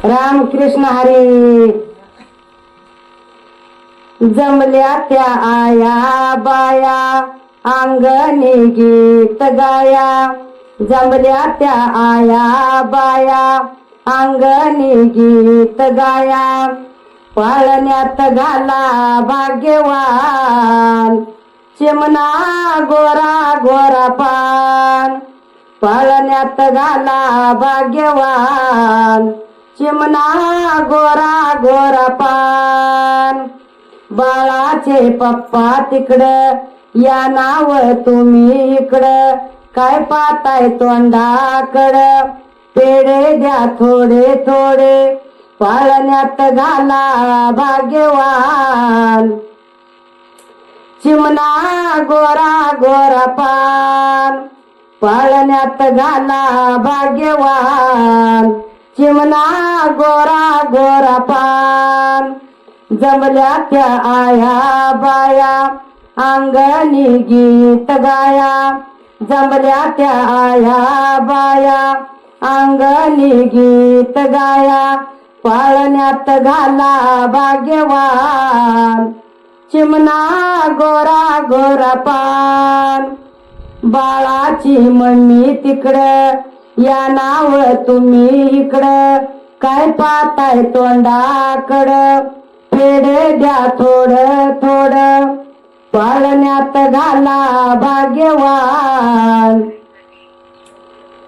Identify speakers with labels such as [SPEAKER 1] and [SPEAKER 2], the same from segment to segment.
[SPEAKER 1] रामकृष्ण हरी. जमल्या त्या आया बाया अंगणी गीत गाया. जमल्या त्या आया बाया अंगणी गीत गाया. पाळण्यात घाला भाग्यवान चिमणा गोरा गोरा पान. पाळण्यात घाला भाग्यवान चिमणा गोरा गोरा पान. बाळाचे पप्पा तिकडं या नाव तुम्ही इकडं. काय पाहताय तोंडाकडं पेढे द्या थोडे थोडे. पाळण्यात घाला भाग्यवान चिमणा गोरा गोरा पान. पाळण्यात घाला भाग्यवान चिमणा गोरा गोरा पान. जमल्या त्या आया बाया अंगणी गीत गाया. जमल्या त्या आया बाया अंगणी गीत गाया. पाळण्यात घाला भाग्यवान चिमणा गोरा गोरा पान. बाळाची मम्मी तिकडं या नाव तुम्ही इकडं. काय पाहताय तोंडाकडं पेढे द्या थोडं थोडं. पाळण्यात घाला भाग्यवान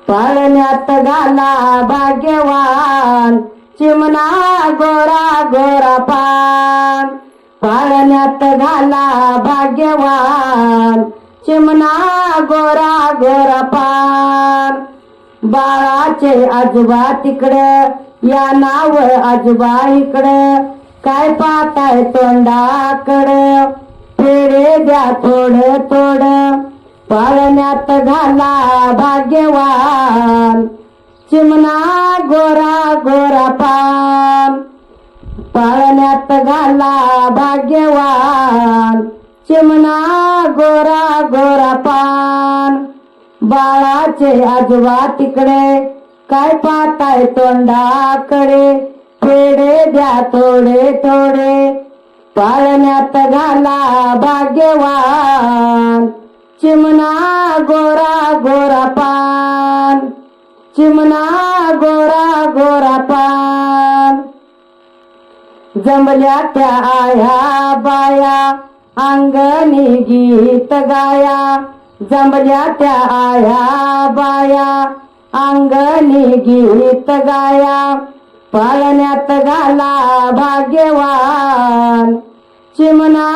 [SPEAKER 1] पाळण्यात घाला भाग्यवान चिमणा गोरा गोरा पान. पाळण्यात घाला भाग्यवान चिमणा गोरा गोरा पान. बाळाचे आजोबा तिकडं या नाव आजोबा इकडं. काय पाहताय तोंडाकडं पेढे द्या थोडं थोडं. पाळण्यात घाला भाग्यवान चिमणा गोरा गोरा पान. पाळण्यात घाला भाग्यवान चिमणा गोरा गोरा पान. बाळाचे आजोबा तिकडे काय पाहताय तोंडाकडे पेढे द्या थोडे थोडे. पाळण्यात घाला भाग्यवान चिमणा गोरा गोरा पान. चिमणा गोरा गोरा पान. जमल्या त्या आया बाया अंगणी गीत गाया. जमल्या त्या आया बाया अंगणी गीत गाया. पाळण्यात घाला भाग्यवान चिमणा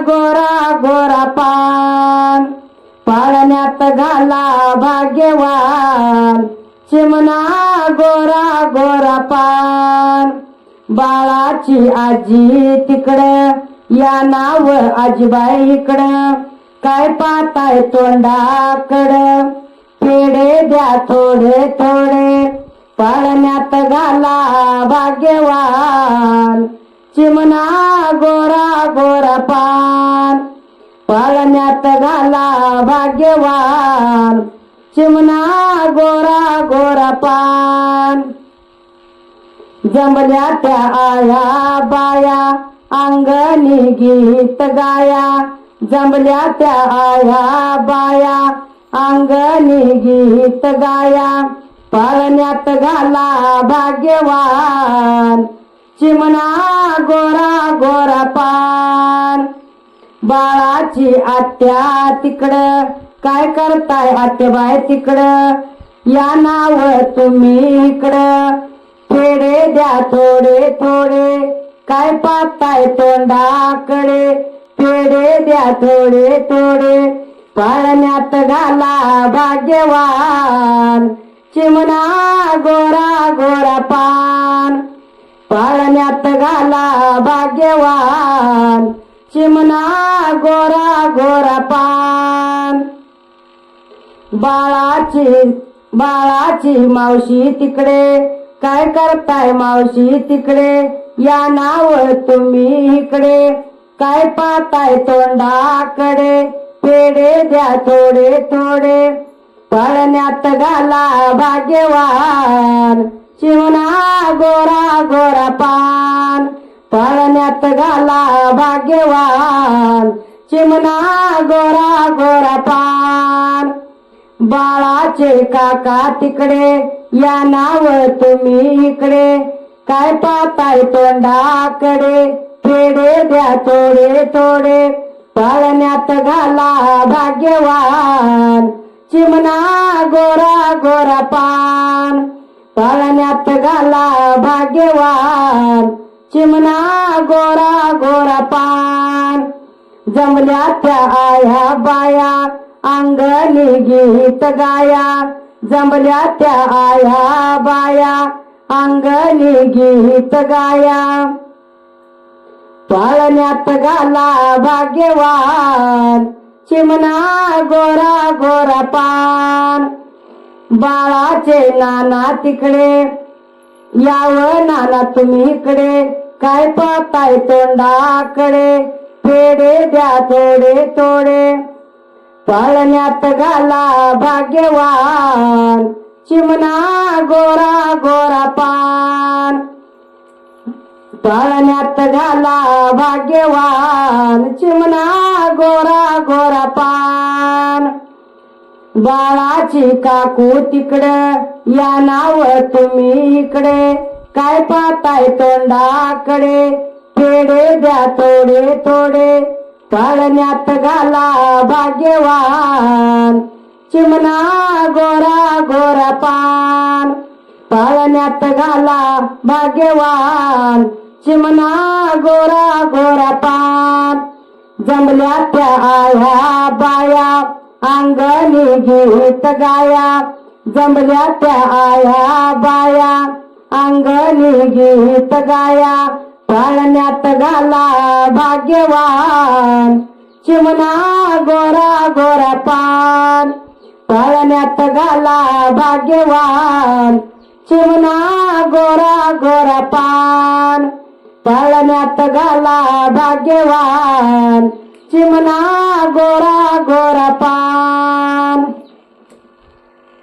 [SPEAKER 1] गोरा गोरा पान. पाळण्यात घाला भाग्यवान चिमणा गोरा गोरा पान. बाळाची आजी तिकडं या नाव आजीबाई इकडं. काय पाहताय तोंडाकडं पेढे द्या थोडे थोडे. पाळण्यात घाला भाग्यवान चिमणा गोरा गोरा पान. पाळण्यात घाला भाग्यवान चिमणा गोरा गोरा पान. जमल्या त्या आया बाया अंगणी गीत गाया. जमल्या त्या आया बाया अंगणी गीत गाया. पाळण्यात घाला भाग्यवान चिमणा गोरा गोरा पान. बाळाची आत्या तिकडं काय करताय आत्याबाई तिकडं. या नाव तुम्ही इकडं. पेढे द्या थोडे थोडे. काय पाहताय तोंडाकडे पेढे द्या थोडे थोडे. पाळण्यात घाला भाग्यवान चिमणा गोरा गोरा पान. पाळण्यात घाला भाग्यवान चिमणा गोरा गोरा पान. बाळाची मावशी तिकडे काय करताय मावशी तिकडे. या नाव तुम्ही इकडे. काय पाहताय तोंडाकडे पेढे द्या थोडे थोडे. पाळण्यात घाला भाग्यवान चिमणा गोरा पाळण्यात घाला भाग्यवान चिमणा गोरा गोरा पान. बाळाचे काका तिकडे या नाव तुम्ही इकडे काय पाहताय तोंडाकडे पेढे द्या थोडे थोडे पाळण्यात घाला भाग्यवान चिमणा गोरा गोरा पान. पाळण्यात घाला भाग्यवान चिमणा गोरा गोरा पान. जमल्या त्या आया बाया अंगणी गीत गाया जमल्या त्या आया बाया अंगणी गीत गाया पाळण्यात घाला भाग्यवान चिमणा गोरा गोरा पान. बाळाचे नाना तिकडे यावं नाना तुम्ही इकडे काय पाहताय तोंडाकडे पेढे द्या थोडे थोडे पाळण्यात घाला भाग्यवान चिमणा गोरा गोरा पान. पाळण्यात घाला भाग्यवान चिमणा गोरा गोरा पान. बाळाची काकू तिकडं या नाव तुम्ही इकडे काय पाहताय तोंडाकडे पेढे द्या थोडे थोडे पाळण्यात घाला भाग्यवान चिमणा गोरा गोरा पान. पाळण्यात घाला भाग्यवान चिमणा गोरा गोरा पान. जमल्या त्या आया बाया अंगणी गीत गाया जमल्या त्या आया बाया अंगणी गीत गाया पाळण्यात घाला भाग्यवान चिमणा गोरा गोरा पान. पाळण्यात घाला भाग्यवान चिमणा गोरा गोरा पान. पाळण्यात घाला भाग्यवान चिमणा गोरा गोरा पान.